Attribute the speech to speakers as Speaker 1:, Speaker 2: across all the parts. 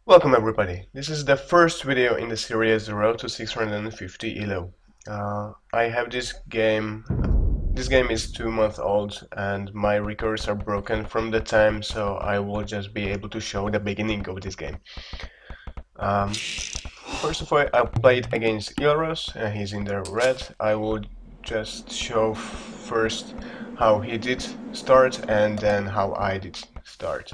Speaker 1: Welcome everybody. This is the first video in the series The Road to 650 ELO. I have this game. This game is 2 months old and my records are broken from the time, so I will just be able to show the beginning of this game. First of all, I played against Elros, he's in the red. I will just show first how he did start and then how I did start.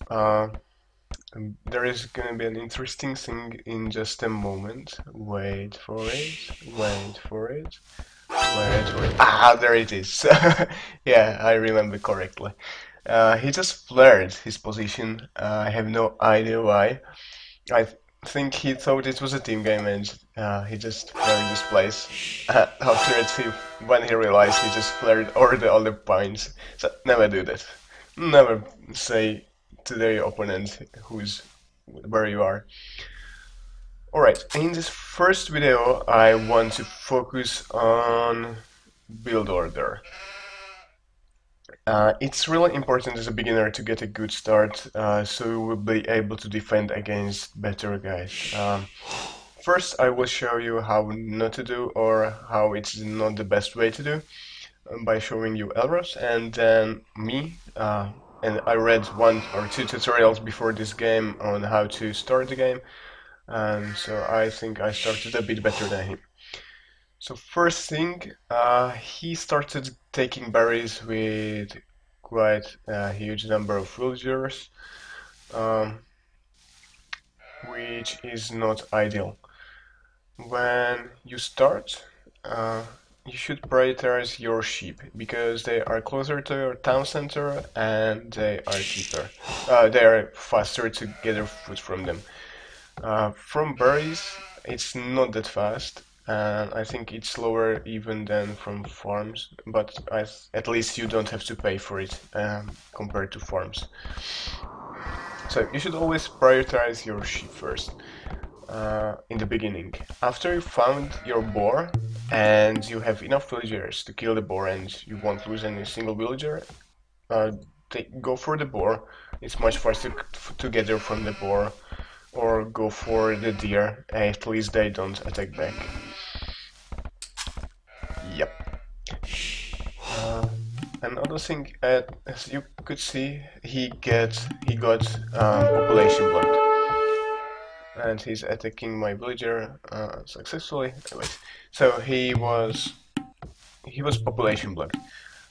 Speaker 1: There is gonna be an interesting thing in just a moment. Wait for it, wait for it, wait for it. Ah, there it is. Yeah, I remember correctly. He just flared his position. I have no idea why. I think he thought it was a team game and he just flared this place. After it, when he realized, he just flared all the other points. So never do that. Never say to the opponent where you are. Alright, in this first video I want to focus on build order. It's really important as a beginner to get a good start, so you will be able to defend against better guys. First I will show you how not to do, or how it's not the best way to do, by showing you Elros, and then me. And I read 1 or 2 tutorials before this game on how to start the game, and so I think I started a bit better than him. So first thing, he started taking berries with quite a huge number of villagers, which is not ideal. When you start, you should prioritize your sheep because they are closer to your town center and they are cheaper. They are faster to gather food from them. From berries, it's not that fast, and I think it's slower even than from farms, but at least you don't have to pay for it compared to farms. So you should always prioritize your sheep first. In the beginning. After you found your boar and you have enough villagers to kill the boar and you won't lose any single villager, go for the boar. It's much faster to gather from the boar, or go for the deer, at least they don't attack back. Yep. Another thing, as you could see, he got population block. And he's attacking my villager successfully. Anyways, so he was population blocked.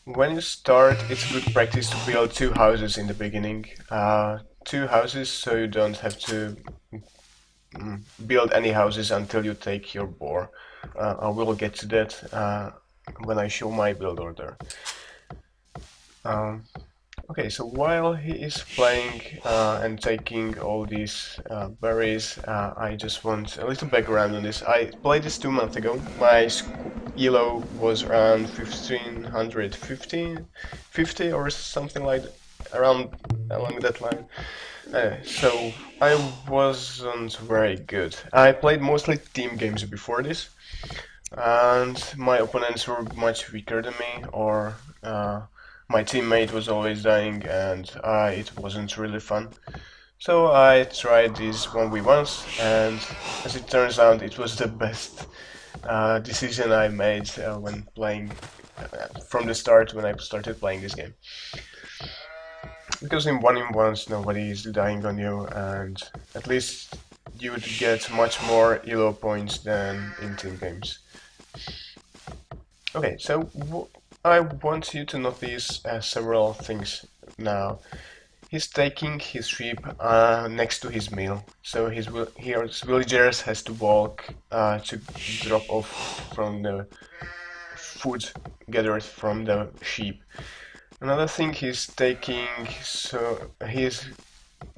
Speaker 1: When you start, it's good practice to build 2 houses in the beginning. 2 houses, so you don't have to build any houses until you take your boar. I will get to that when I show my build order. Okay, so while he is playing and taking all these berries, I just want a little background on this. I played this 2 months ago. My ELO was around 1550 or something like that, along that line. So I wasn't very good. I played mostly team games before this, and my opponents were much weaker than me, or my teammate was always dying and it wasn't really fun. So I tried these 1v1s, and as it turns out it was the best decision I made when playing from the start, when I started playing this game. Because in 1v1s nobody is dying on you, and at least you would get much more ELO points than in team games. Okay, so I want you to notice several things now. He's taking his sheep next to his mill, so his villagers has to walk to drop off from the food gathered from the sheep. Another thing he's taking, so he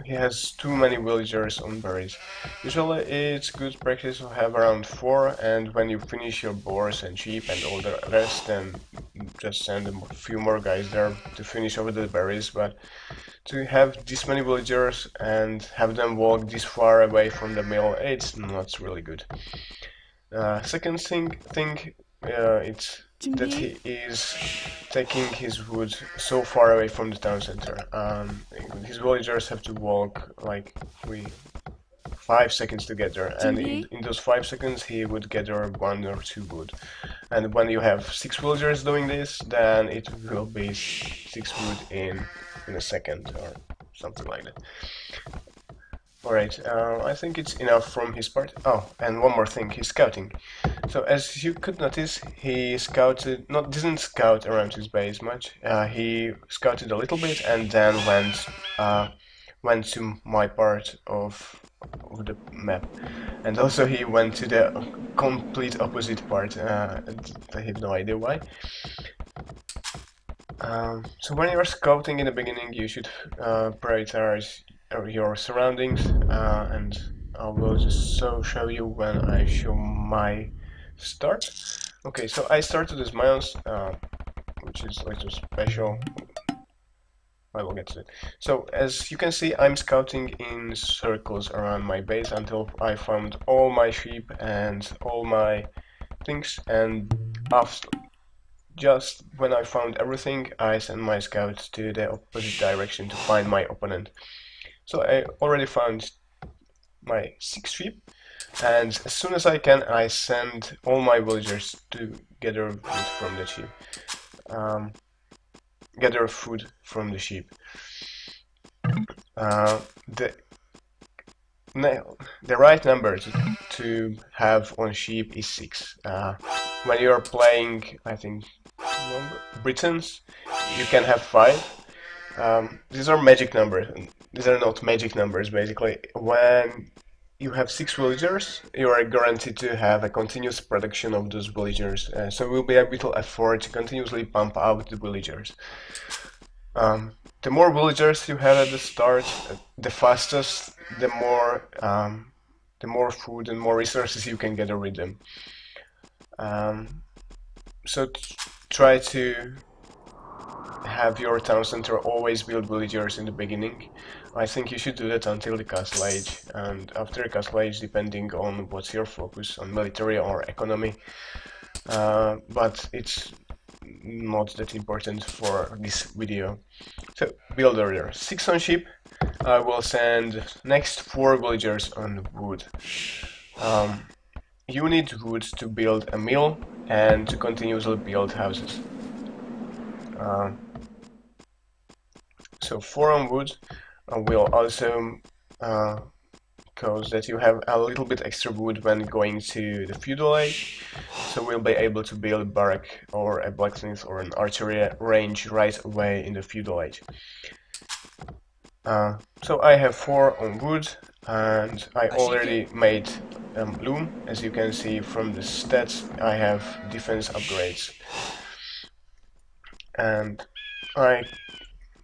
Speaker 1: has too many villagers on berries. Usually it's good practice to have around 4, and when you finish your boars and sheep and all the rest, then just send a few more guys there to finish over the berries. But to have this many villagers and have them walk this far away from the mill, it's not really good. Second thing it's that he is taking his wood so far away from the town center. His villagers have to walk like 5 seconds together, and in those 5 seconds he would gather 1 or 2 wood. And when you have 6 villagers doing this, then it will be 6 wood in a second or something like that. Alright, I think it's enough from his part. Oh, and one more thing, he's scouting. So as you could notice, he didn't scout around his base much. He scouted a little bit and then went to my part of the map. And also he went to the complete opposite part. I have no idea why. So when you're scouting in the beginning, you should prioritize your surroundings, and I will just show you when I show my start. Okay, so I started as Miles, which is a little special. I will get to it. So as you can see, I'm scouting in circles around my base until I found all my sheep and all my things, and after just when I found everything, I sent my scouts to the opposite direction to find my opponent. So I already found my 6 sheep, and as soon as I can, I send all my villagers to gather food from the sheep. Gather food from the sheep. The right number to have on sheep is 6. When you're playing, I think, Britons, you can have 5. These are magic numbers. These are not magic numbers, basically. When you have 6 villagers, you are guaranteed to have a continuous production of those villagers. So we'll be able to afford to continuously pump out the villagers. The more villagers you have at the start, the fastest, the more food and more resources you can gather with them. So try to have your town center always build villagers in the beginning. I think you should do that until the castle age, and after the castle age, depending on what's your focus, on military or economy. But it's not that important for this video. So build order 6 on sheep. I will send next 4 villagers on wood. You need wood to build a mill and to continuously build houses. So 4 on wood will also cause that you have a little bit extra wood when going to the feudal age. So we'll be able to build a barrack or a blacksmith or an archery range right away in the feudal age. So I have 4 on wood, and I already made loom. As you can see from the stats, I have defense upgrades. And I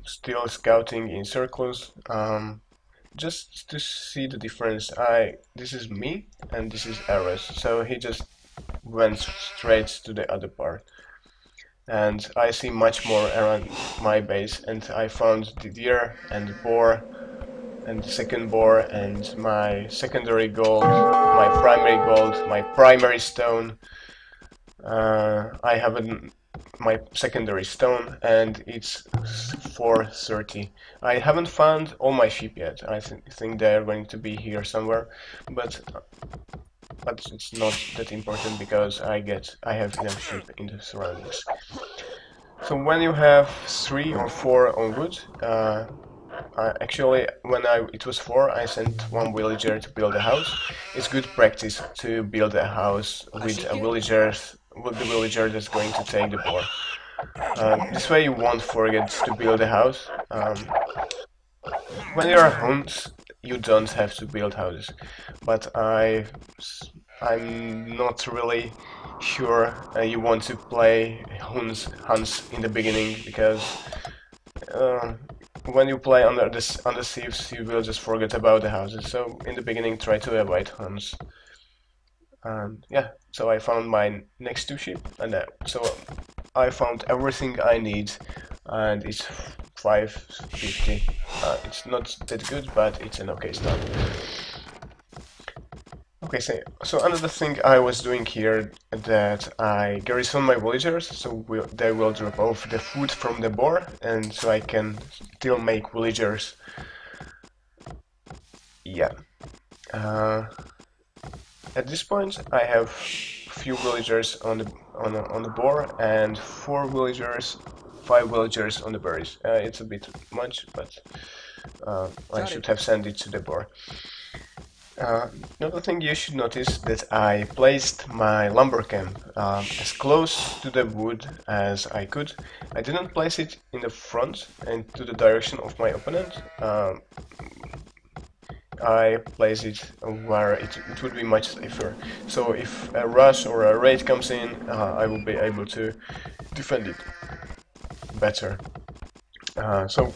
Speaker 1: still scouting in circles, just to see the difference. This is me and this is Elros, so he just went straight to the other part. And I see much more around my base, and I found the deer and the boar and the second boar and my secondary gold, my primary stone. I have my secondary stone, and it's 430. I haven't found all my sheep yet. I think they're going to be here somewhere, but it's not that important because I have enough sheep in the surroundings. So when you have 3 or 4 on wood, actually when it was 4, I sent 1 villager to build a house. It's good practice to build a house with the villager that's going to take the boar. This way you won't forget to build a house. When you are hunts, you don't have to build houses, but I'm not really sure you want to play hunts in the beginning, because when you play on the sieves, you will just forget about the houses. So in the beginning, try to avoid hunts. Yeah, so I found my next 2 sheep, and so I found everything I need, and it's 550. It's not that good, but it's an okay start. Okay, so another thing I was doing here that I garrison my villagers, so they will drop off the food from the boar, and so I can still make villagers. Yeah. Uh, at this point, I have few villagers on the boar and 4 villagers, 5 villagers on the berries. It's a bit much, but I should have sent it to the boar. Another thing you should notice that I placed my lumber camp as close to the wood as I could. I didn't place it in the front and to the direction of my opponent. I place it where it would be much safer. So if a rush or a raid comes in, I will be able to defend it better. So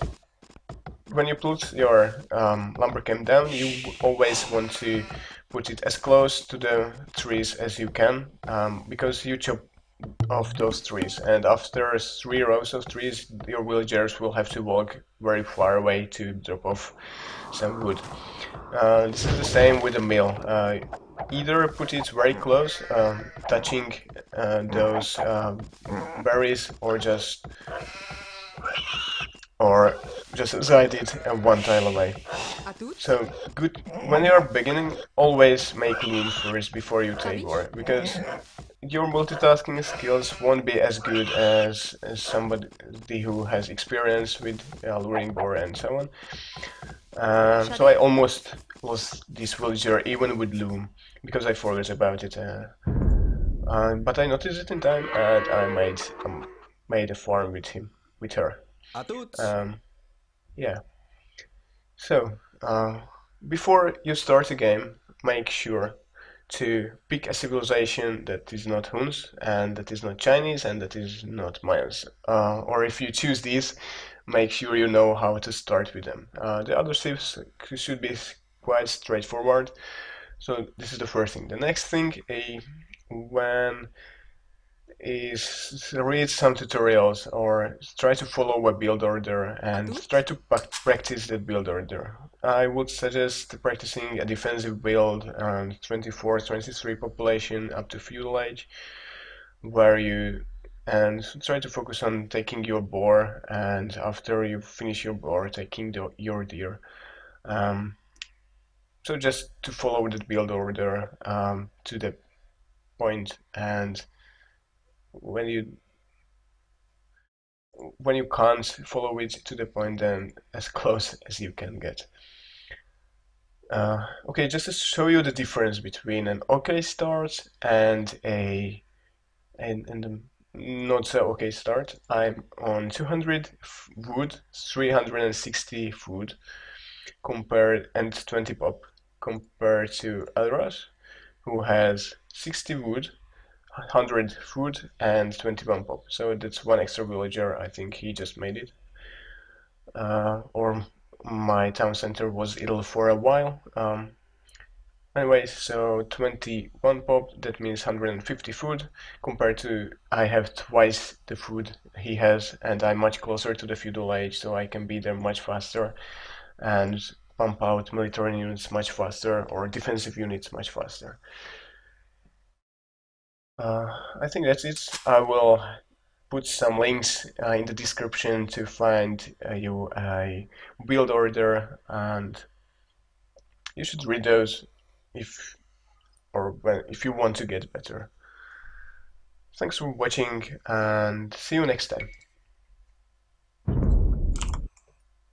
Speaker 1: when you put your lumber camp down, you always want to put it as close to the trees as you can, because you chop off those trees, and after 3 rows of trees, your villagers will have to walk very far away to drop off some wood. This is the same with the mill. Either put it very close, touching those berries, or just inside it and one tile away. So good when you're beginning, always make loom first before you take ore, because your multitasking skills won't be as good as somebody who has experience with luring boar and so on. So I almost lost this villager even with loom because I forgot about it. But I noticed it in time, and I made a farm with her. Yeah. So before you start a game, make sure to pick a civilization that is not Huns, and that is not Chinese, and that is not Mayans. Or if you choose these, make sure you know how to start with them. The other civs should be quite straightforward. So this is the first thing. The next thing, when is read some tutorials or try to follow a build order and try to practice that build order. I would suggest practicing a defensive build on 24-23 population up to feudal age, where you and try to focus on taking your boar, and after you finish your boar, taking your deer. So just to follow that build order to the point, and when you can't follow it to the point, then as close as you can get. Okay, just to show you the difference between an okay start and a not so okay start. I'm on 200 wood, 360 food compared, and 20 pop, compared to Elros, who has 60 wood, 100 food, and 21 pop. So that's one extra villager. I think he just made it. Or my town center was idle for a while. Anyways, so 21 pop, that means 150 food, compared to I have twice the food he has, and I'm much closer to the feudal age, so I can be there much faster and pump out military units much faster, or defensive units much faster. I think that's it. I will put some links in the description to find you a build order, and you should read those if if you want to get better. Thanks for watching, and see you next time.